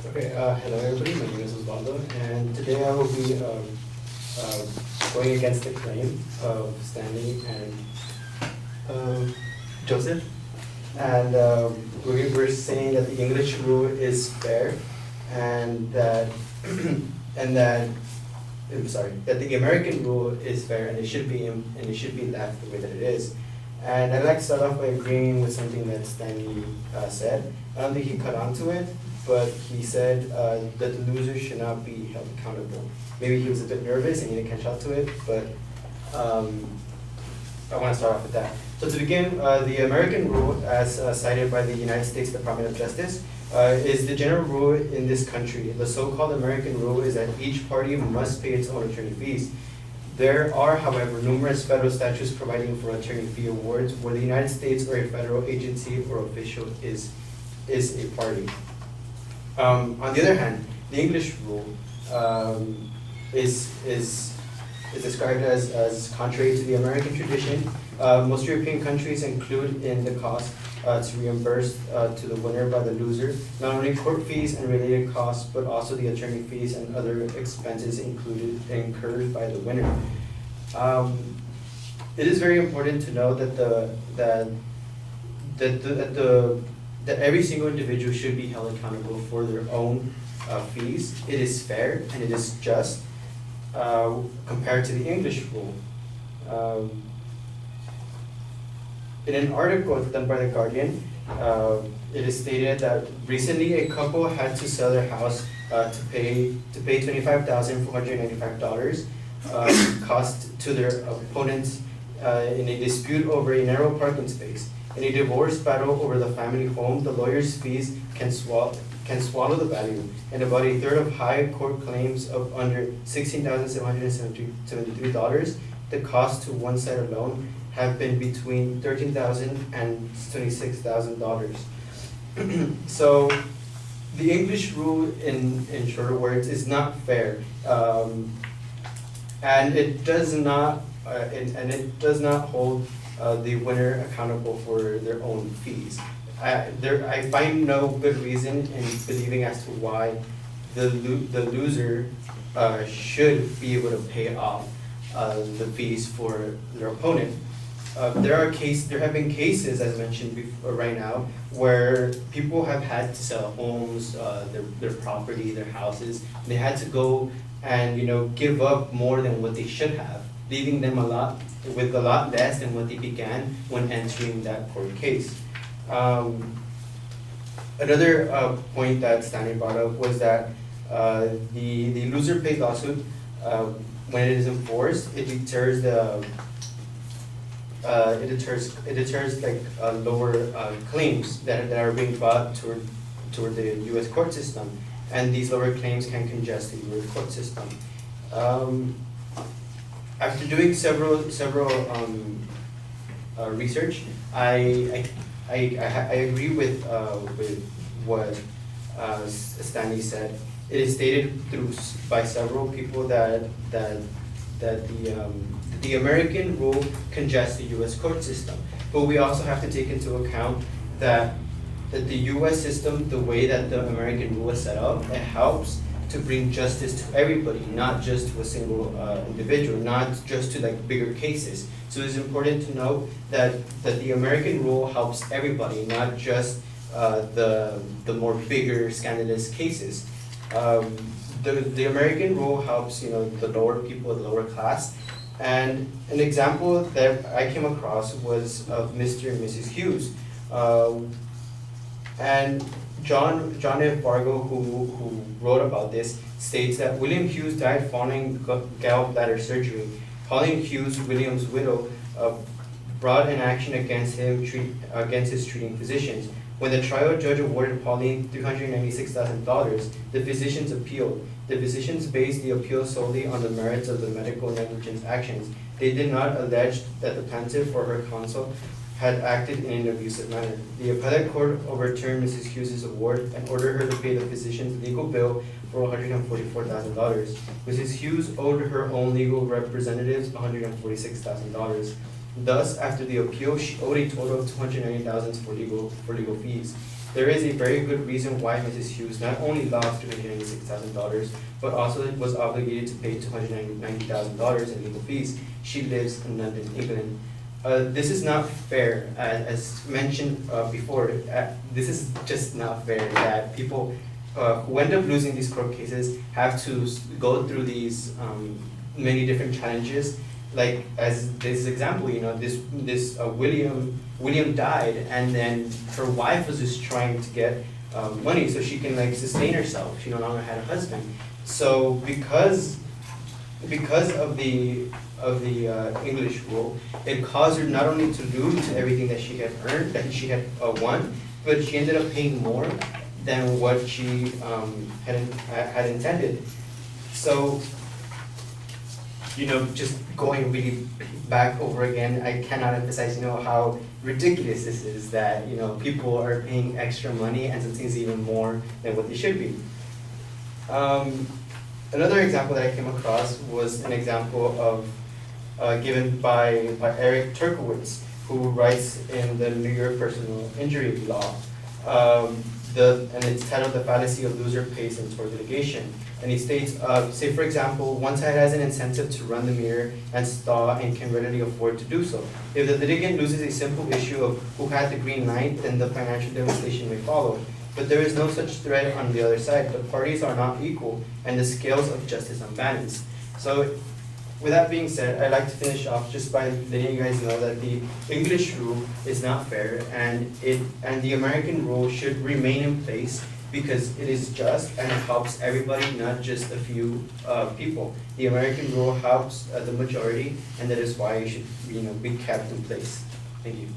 Okay, hello everybody, my name is Osvaldo, and today I will be going against the claim of Stanley and Joseph. And we're saying that the English rule is fair and that, that the American rule is fair and it should be, left the way that it is. And I'd like to start off by agreeing with something that Stanley said. I don't think he caught on to it, but he said that the loser should not be held accountable. Maybe he was a bit nervous and he didn't catch on to it, but I want to start off with that. So to begin, the American rule, as cited by the United States Department of Justice, is the general rule in this country. The so-called American rule is that each party must pay its own attorney fees. There are, however, numerous federal statutes providing for attorney fee awards where the United States or a federal agency or official is a party. On the other hand, the English rule is described as contrary to the American tradition. Most European countries include in the cost to reimburse to the winner by the loser not only court fees and related costs, but also the attorney fees and other expenses incurred by the winner. It is very important to know that that every single individual should be held accountable for their own fees. It is fair and it is just compared to the English rule. In an article done by The Guardian, it is stated that recently a couple had to sell their house to pay $25,495 cost to their opponents in a dispute over a narrow parking space. In a divorce battle over the family home, the lawyer's fees can swallow the value, and about a third of high court claims of under $16,773, the cost to one side alone have been between $13,000 and $26,000. So the English rule, in shorter words, is not fair, and it does not hold the winner accountable for their own fees. I find no good reason in believing as to why the loser should be able to pay off the fees for their opponent. There have been cases, as mentioned before, right now, where people have had to sell homes, their property, their houses. They had to go and give up more than what they should have, leaving them with a lot less than what they began when entering that court case. Another point that Stanley brought up was that the loser pays lawsuit, when it is enforced, it deters like lower claims that are being brought toward the U.S. court system, and these lower claims can congest the U.S. court system. After doing several research, I agree with what Stanley said. It is stated by several people that the American rule congests the U.S. court system, but we also have to take into account that the U.S. system, the way that the American rule is set up, it helps to bring justice to everybody, not just to a single individual, not just to like bigger cases. So it's important to note that the American rule helps everybody, not just the more bigger scandalous cases. The American rule helps the lower people, the lower class. And an example that I came across was of Mr. and Mrs. Hughes. And John F. Fargo, who wrote about this, states that William Hughes died following gallbladder surgery. Pauline Hughes, William's widow, brought an action against his treating physicians. When the trial judge awarded Pauline $396,000, the physicians appealed. The physicians based the appeal solely on the merits of the medical negligence actions. They did not allege that the plaintiff or her counsel had acted in an abusive manner. The appellate court overturned Mrs. Hughes' award and ordered her to pay the physician's legal bill for $144,000. Mrs. Hughes owed her own legal representatives $146,000. Thus, after the appeal, she owed a total of $290,000 for legal fees. there is a very good reason why Mrs. Hughes not only lost $296,000, but also was obligated to pay $290,000 in legal fees. She lives in London, England. This is not fair, as mentioned before. This is just not fair that people who end up losing these court cases have to go through these many different challenges. Like as this example, you know, William died, and then her wife was just trying to get money so she can like sustain herself. She no longer had a husband. So because of the English rule, it caused her not only to lose everything that she had earned, that she had won, but she ended up paying more than what she had intended. So, you know, just going really back over again, I cannot emphasize, you know, how ridiculous this is, that, you know, people are paying extra money and sometimes even more than what they should be. Another example that I came across was an example of given by Eric Turkowitz, who writes in the New York Personal Injury Law. And it's titled "The Fallacy of Loser Pays in Tort Litigation." And he states, say for example, one side has an incentive to run the mirror and stall and can readily afford to do so. If the litigant loses a simple issue of who had the green light, then the financial devastation may follow. But there is no such threat on the other side. The parties are not equal, and the scales of justice unbalanced. So, with that being said, I'd like to finish off just by letting you guys know that the English rule is not fair, and the American rule should remain in place because it is just and it helps everybody, not just a few people. The American rule helps the majority, and that is why it should, you know, be kept in place. Thank you.